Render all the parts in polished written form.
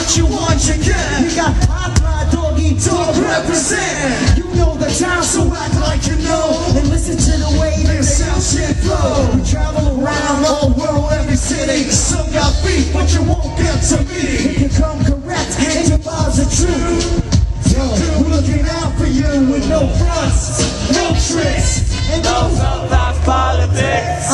what you want, you get. We got hot fly, doggy dog represent. You know the time, so act like you know. And listen to the way this sound shit flow. We travel around all world, every city. Some got beef, but you won't get to me. It can come correct, and your vibes are true. Yo, we're looking out for you with no fronts, no tricks, and no sometimes politics.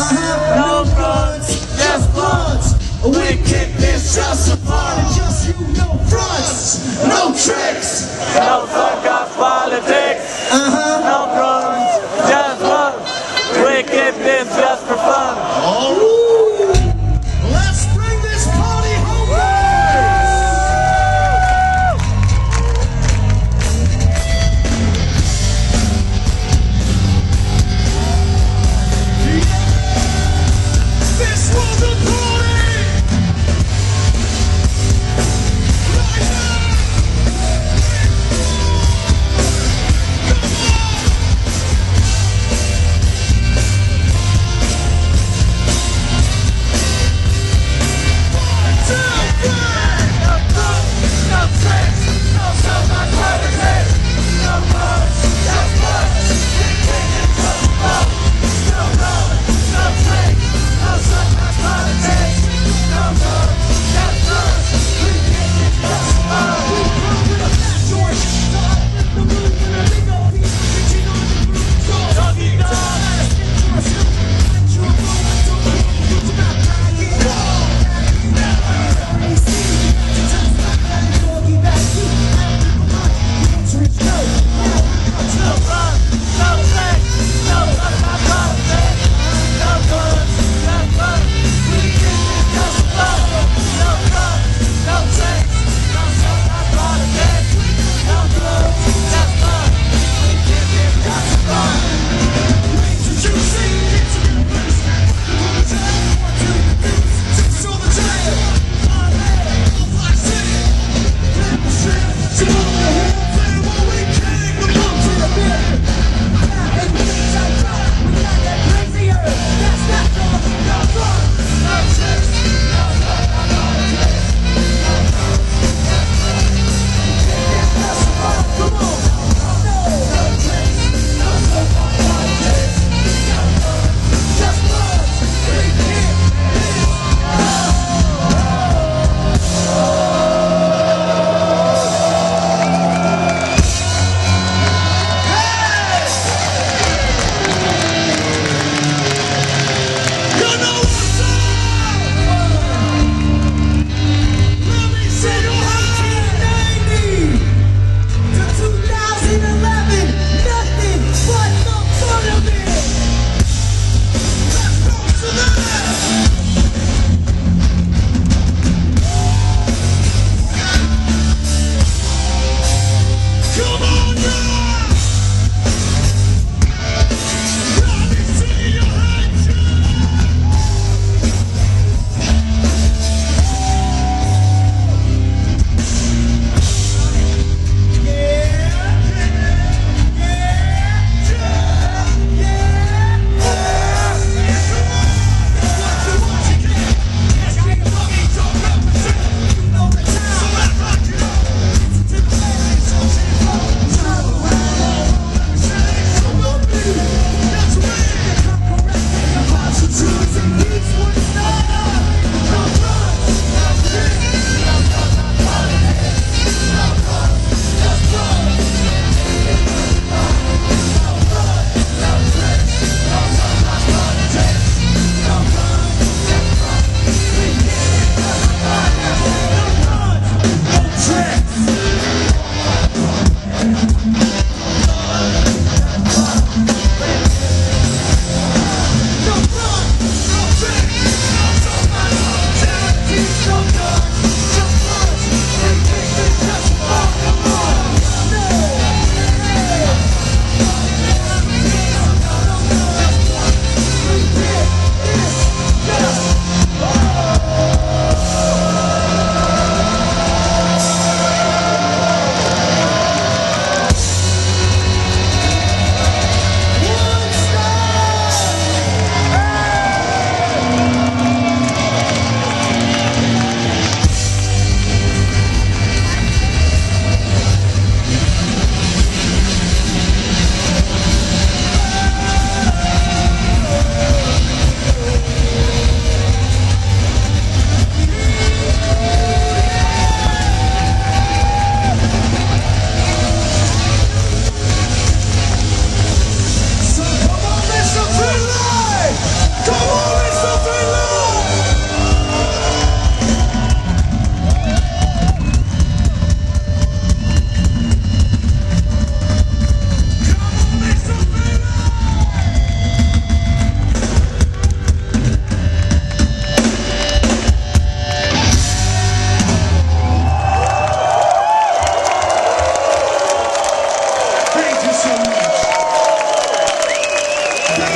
No fronts, just blunts. Wickedness just a part of just you, no fronts, no tricks. No sometimes politics. No fronts, just blunts. Wickedness just for fun. Let's bring this party home. This was a party! Right now! Come on!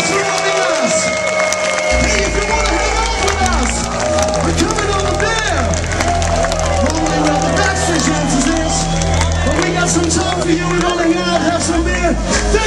surrounding us. Hey, if you want to hang out with us, we're coming over there. Normally where the backstage dancers is, but we got some time for you. We're gonna hang out, have some beer.